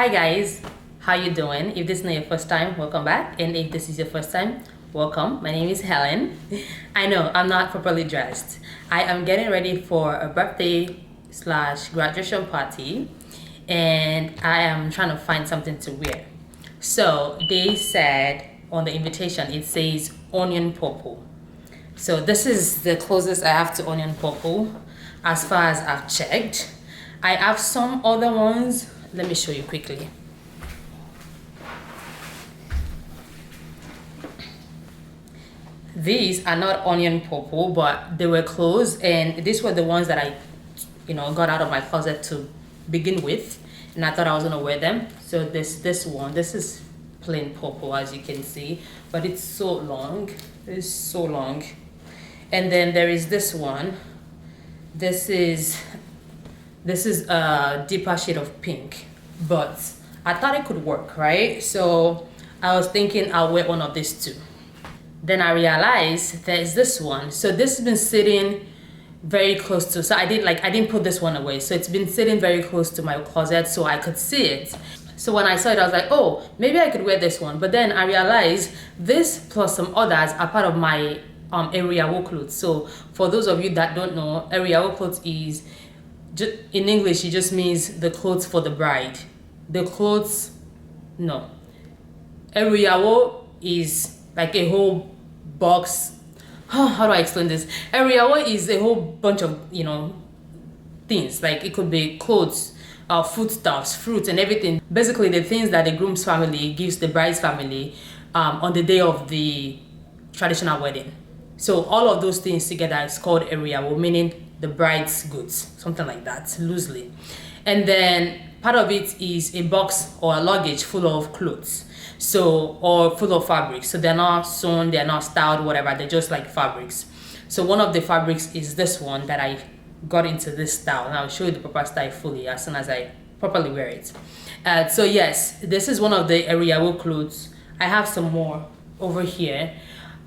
Hi guys, how you doing? If this is not your first time, welcome back. And if this is your first time, welcome. My name is Helen. I know I'm not properly dressed. I am getting ready for a birthday slash graduation party and I am trying to find something to wear. So they said on the invitation, it says onion purple. So this is the closest I have to onion purple as far as I've checked. I have some other ones. Let me show you quickly. These are not onion purple, but they were close, and these were the ones that I, got out of my closet to begin with, and I thought I was gonna wear them. So this is plain purple, as you can see, but it's so long. It's so long. And then there is this one. This is a deeper shade of pink, but I thought it could work, right? So I was thinking I'll wear one of these two. Then I realized there's this one. So this has been sitting very close to, so I didn't put this one away. So it's been sitting very close to my closet so I could see it. So when I saw it, I was like, oh, maybe I could wear this one. But then I realized this plus some others are part of my Eru Iyawo clothes. So for those of you that don't know, Eru Iyawo clothes is, in English, it just means the clothes for the bride. The clothes, no. Eru Iyawo is like a whole box. How do I explain this? Eru Iyawo is a whole bunch of, things. Like it could be clothes, foodstuffs, fruits, and everything. Basically, the things that the groom's family gives the bride's family on the day of the traditional wedding. So all of those things together is called Eru Iyawo, meaning the bride's goods, something like that, loosely. And then part of it is a box or a luggage full of clothes, so, or full of fabrics. So they're not sewn, they're not styled, whatever, they're just like fabrics. So one of the fabrics is this one that I got into this style, and I'll show you the proper style fully as soon as I properly wear it. So yes, this is one of the Eru Iyawo clothes. I have some more over here.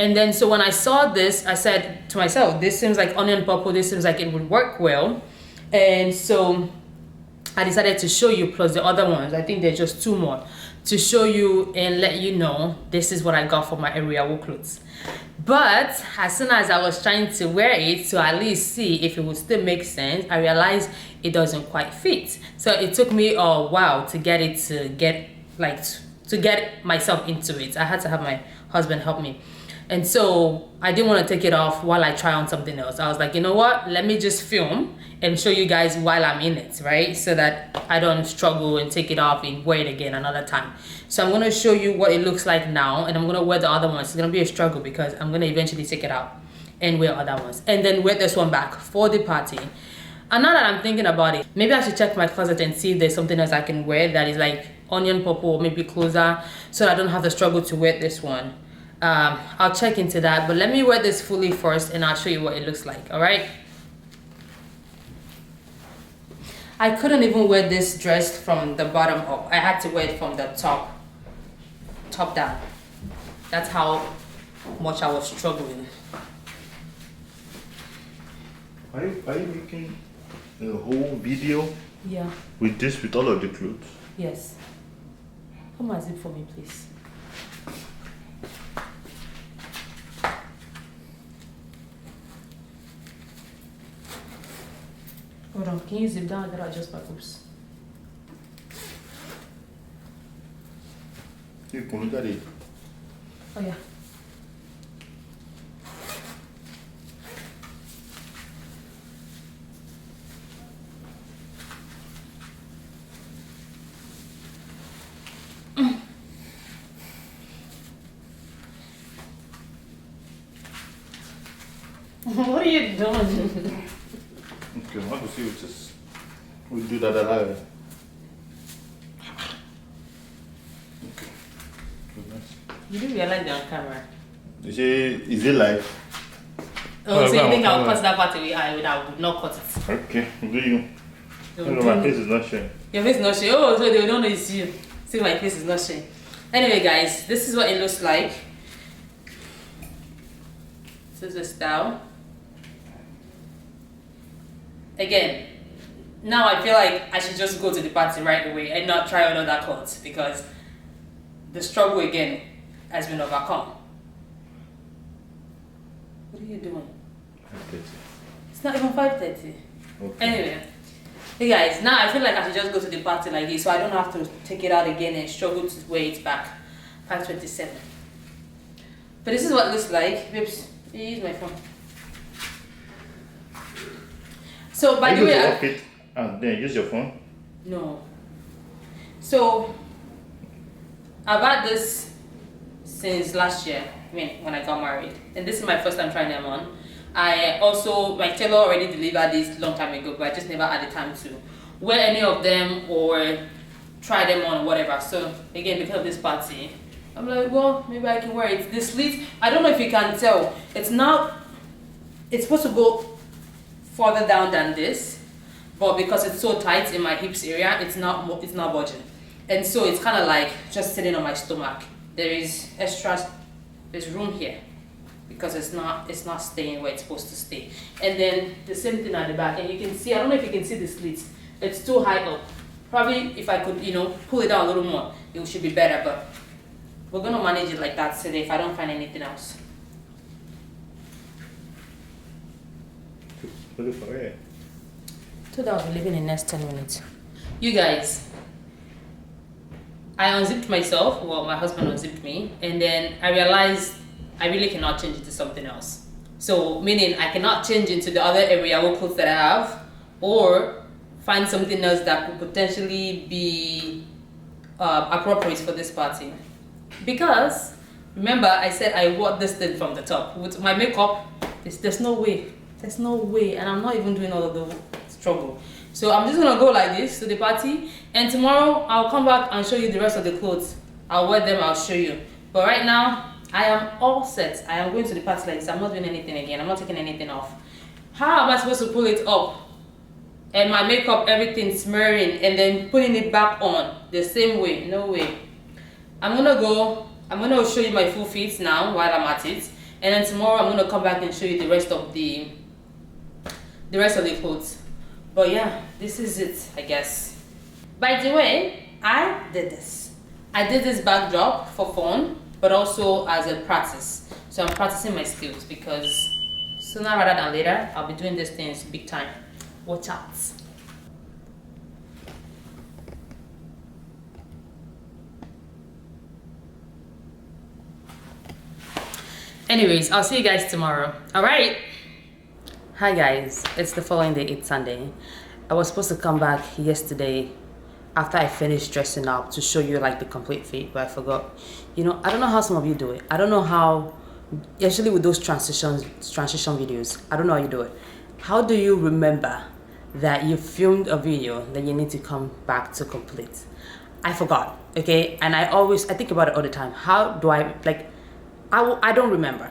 And then, so when I saw this, I said to myself, this seems like onion purple, this seems like it would work well. And so I decided to show you, plus the other ones, I think there's just two more, to show you and let you know this is what I got for my Eru Iyawo clothes. But as soon as I was trying to wear it to at least see if it would still make sense, I realized it doesn't quite fit. So it took me a while to get myself into it. I had to have my husband help me. And so I didn't want to take it off while I try on something else. I was like, you know what? Let me just film and show you guys while I'm in it, right? So that I don't struggle and take it off and wear it again another time. So I'm going to show you what it looks like now, and I'm going to wear the other ones. It's going to be a struggle because I'm going to eventually take it out and wear other ones. And then wear this one back for the party. And now that I'm thinking about it, maybe I should check my closet and see if there's something else I can wear that is like onion purple or maybe closer, so that I don't have to struggle to wear this one. I'll check into that, but let me wear this fully first and I'll show you what it looks like. All right, I couldn't even wear this dress from the bottom up. I had to wear it from the top down. That's how much I was struggling. Are you making a whole video? Yeah. With all of the clothes? Yes. Come and zip for me, please. Hold on, can you zip down? I gotta adjust my oops. You can look at it. Oh yeah. What are you doing? Okay, I want to see what this. We'll do that live. Okay. You didn't realize they're on camera. Is it live? Oh, so you think I'll cut that part away? I would not cut it. Okay, do you? No, my face is not showing. Your face is not showing. Oh, so they don't know it's you. See, my face is not showing. Anyway, guys, this is what it looks like. This is the style. Again, now I feel like I should just go to the party right away and not try on other clothes because the struggle again has been overcome. What are you doing? 5:30. It's not even 5:30. Okay. Anyway, hey guys, now I feel like I should just go to the party like this so I don't have to take it out again and struggle to wear it back. 5:27. But this is what it looks like. Babes, use my phone. So by the way, off it and then use your phone. no. So I've had this since last year, when I got married, and this is my first time trying them on. I also, my tailor already delivered this long time ago, but I just never had the time to wear any of them or try them on, whatever. So again, because of this party, I'm like, well, maybe I can wear it. The slit, I don't know if you can tell, it's supposed to go further down than this, but because it's so tight in my hips area, it's not budging, and so it's kind of like just sitting on my stomach. There's room here because it's not staying where it's supposed to stay. And then the same thing at the back, and you can see, I don't know if you can see the slit, it's too high up. Probably if I could, pull it down a little more, it should be better, but we're gonna manage it like that today if I don't find anything else. Look for it. Told I'll be leaving in the next 10 minutes. You guys, I unzipped myself, well, my husband unzipped me, and then I realized I really cannot change into something else. So, meaning I cannot change into the other Eru Iyawo clothes that I have, or find something else that could potentially be appropriate for this party. Because, remember, I said I wore this thing from the top. With my makeup, there's no way. There's no way, and I'm not even doing all of the struggle. So I'm just gonna go like this to the party, and tomorrow I'll come back and show you the rest of the clothes. I'll wear them, I'll show you. But right now, I am all set. I am going to the party like this. I'm not doing anything again. I'm not taking anything off. How am I supposed to pull it up? And my makeup, everything smearing, and then putting it back on the same way? No way. I'm gonna show you my full feet now while I'm at it. And then tomorrow I'm gonna come back and show you the rest of the clothes. But yeah, this is it, I guess. By the way, I did this backdrop for fun, but also as a practice. So I'm practicing my skills because sooner rather than later, I'll be doing these things big time. Watch out. Anyways, I'll see you guys tomorrow. All right. Hi guys, it's the following day, it's Sunday. I was supposed to come back yesterday after I finished dressing up to show you like the complete fit, but I forgot. I don't know how some of you do it. I don't know how, especially with those transition videos, I don't know how you do it. How do you remember that you filmed a video that you need to come back to complete? I forgot, okay? And I think about it all the time. How do I don't remember.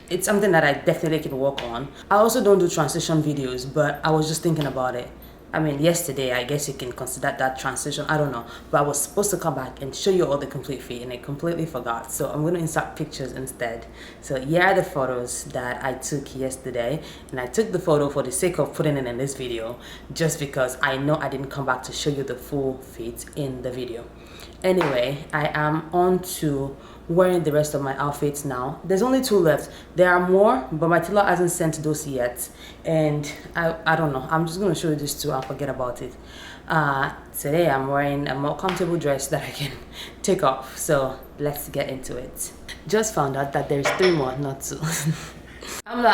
It's something that I definitely can work on. I also don't do transition videos, but I was just thinking about it. I mean, yesterday, I guess you can consider that transition. I don't know. But I was supposed to come back and show you all the complete fit, and I completely forgot. So I'm going to insert pictures instead. So here are the photos that I took yesterday. And I took the photo for the sake of putting it in this video, just because I know I didn't come back to show you the full fit in the video. Anyway, I am on to wearing the rest of my outfits now. There's only 2 left. There are more, but my tailor hasn't sent those yet, and I don't know. I'm just gonna show you these 2 and forget about it. Today I'm wearing a more comfortable dress that I can take off, so let's get into it. Just found out that there's 3 more, not 2. Anyway,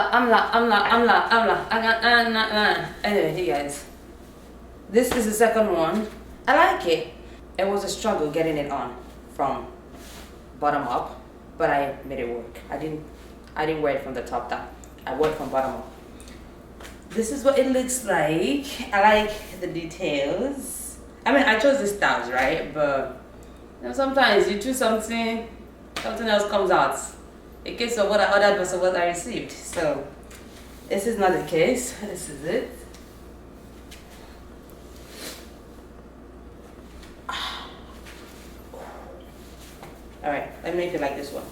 hey guys, this is the second one. I like it. It was a struggle getting it on from bottom up, but I made it work. I didn't wear it from the top down. I wore it from bottom up. This is what it looks like. I like the details. I mean, I chose the styles, right? But sometimes you choose something else comes out. In case of what I ordered versus what I received. So this is not the case. This is it. Alright, let me make it like this one.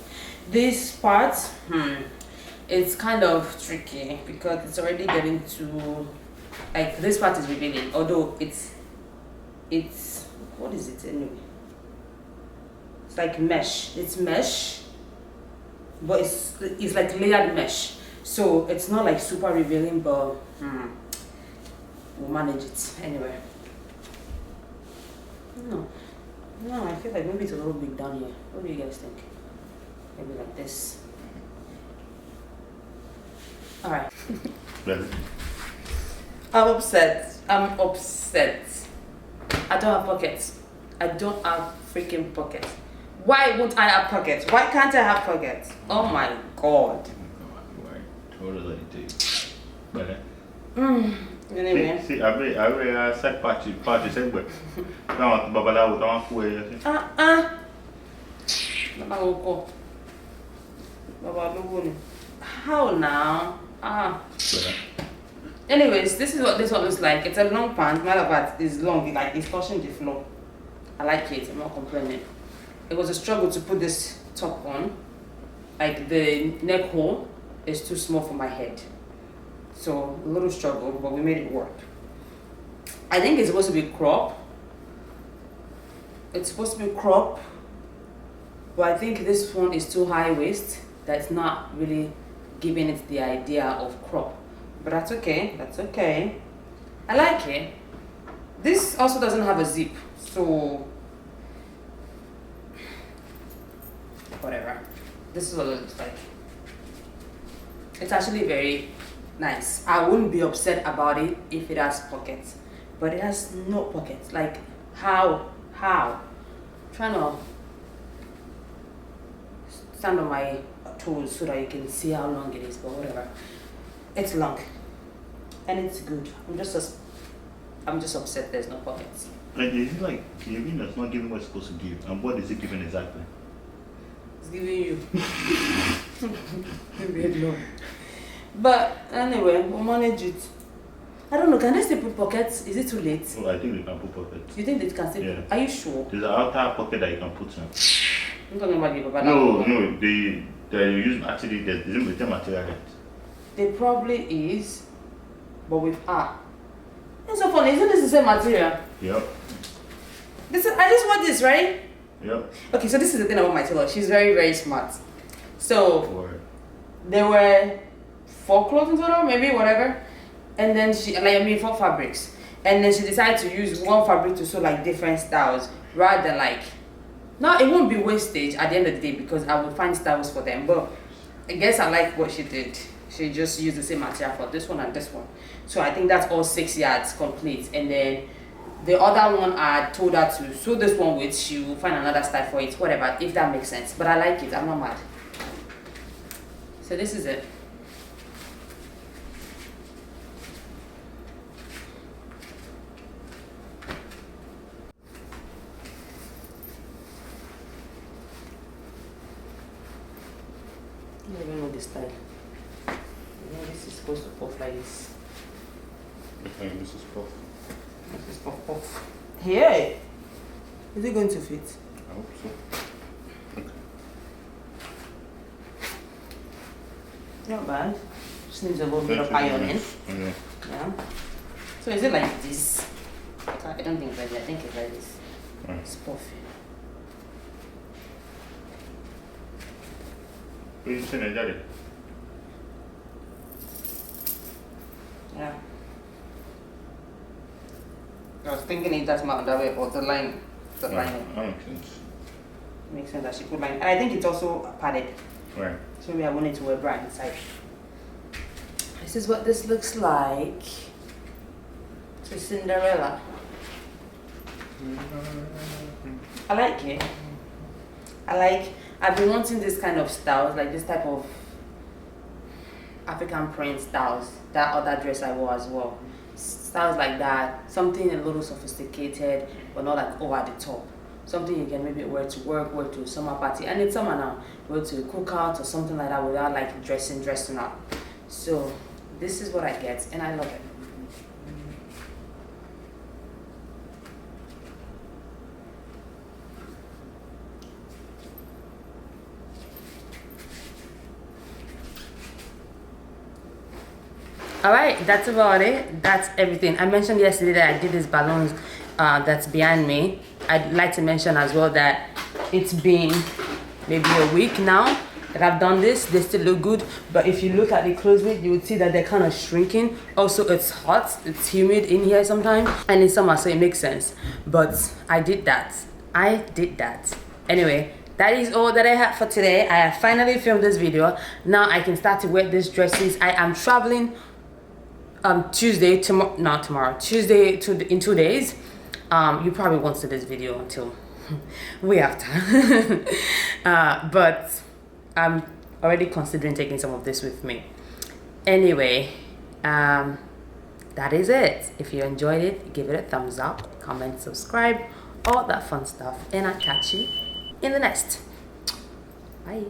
This part, it's kind of tricky because it's already getting to Like this part is revealing, although it's what is it anyway? It's like mesh. It's mesh, but it's like layered mesh. So it's not like super revealing, but we'll manage it anyway. No, I feel like maybe it's a little big down here. What do you guys think? Maybe like this. All right. I'm upset. I don't have pockets. I don't have freaking pockets. Why won't I have pockets? Why can't I have pockets? Oh my god. Totally do. But Anyway. see, I said party said, but now Babala would not wear. How now? Anyways, this is what this one looks like. It's a long pant. Matter of fact, it's long. Like it's touching the floor. I like it. I'm not complaining. It was a struggle to put this top on. Like the neck hole is too small for my head, so a little struggle, but we made it work. I think it's supposed to be crop. It's supposed to be crop, but I think this one is too high waist. That's not really giving it the idea of crop. But that's okay. That's okay. I like it. This also doesn't have a zip, so whatever. This is what it looks like. It's actually very nice. I wouldn't be upset about it if it has pockets, but it has no pockets. Like how? I'm trying to stand on my toes so that you can see how long it is, but whatever. It's long and it's good. I'm just upset there's no pockets. Like, is it like giving that's not giving what it's supposed to give? And what is it giving exactly? It's giving you. No. But anyway, we'll manage it. I don't know, can they still put pockets? Is it too late? Oh, I think they can put pockets. You think they can still Yeah. put? Are you sure? There's an outer pocket that you can put in. I'm talking about the Baba. No, they use actually there's the material yet. There probably is, but with it's so funny, isn't this the same material? Yep. I just want this, right? Yep. Okay, so this is the thing about my tailor. She's very, very smart. So Or there were 4 clothes in total, maybe whatever. And then 4 fabrics. And then she decided to use one fabric to sew like different styles rather than like. No, it won't be wastage at the end of the day because I will find styles for them. But I guess I like what she did. She just used the same material for this one and this one. So I think that's all 6 yards complete. And then the other one I told her to sew this one with, she will find another style for it, whatever, if that makes sense. But I like it, I'm not mad. So this is it. I don't even know the style. Yeah, this is supposed to puff like this. okay, this is puff. This is puff puff. Hey! Is it going to fit? I hope so. Okay. Not bad. Just needs a little bit of ironing. Okay. Yeah. So is it like this? I don't think it's like that. I think it's like this. Right. It's puffy. What are you saying, Daddy? Yeah. I was thinking it does not that way, but the line, lining. That makes sense. Makes sense that she put line. And I think it's also padded. Right. So maybe I wanted to wear bra inside. This is what this looks like. To Cinderella. I like it. I've been wanting this kind of styles, like this type of African print styles. That other dress I wore as well. Styles like that. Something a little sophisticated, but not like over the top. Something you can maybe wear to work, wear to a summer party. And it's summer now. Wear to a cookout or something like that without like dressing up. So this is what I get and I love it. All right, that's about it. That's everything. I mentioned yesterday that I did these balloons that's behind me. I'd like to mention as well that it's been maybe a week now that I've done this. They still look good, but if you look at it closely, you would see that they're kind of shrinking. Also, it's hot, it's humid in here sometimes, and in summer, so it makes sense. But I did that. Anyway, that is all that I have for today. I have finally filmed this video. Now I can start to wear these dresses. I am traveling Tuesday, Tuesday in 2 days. You probably won't see this video until way after. But I'm already considering taking some of this with me. Anyway, that is it. If you enjoyed it, give it a thumbs up, comment, subscribe, all that fun stuff, and I'll catch you in the next. Bye.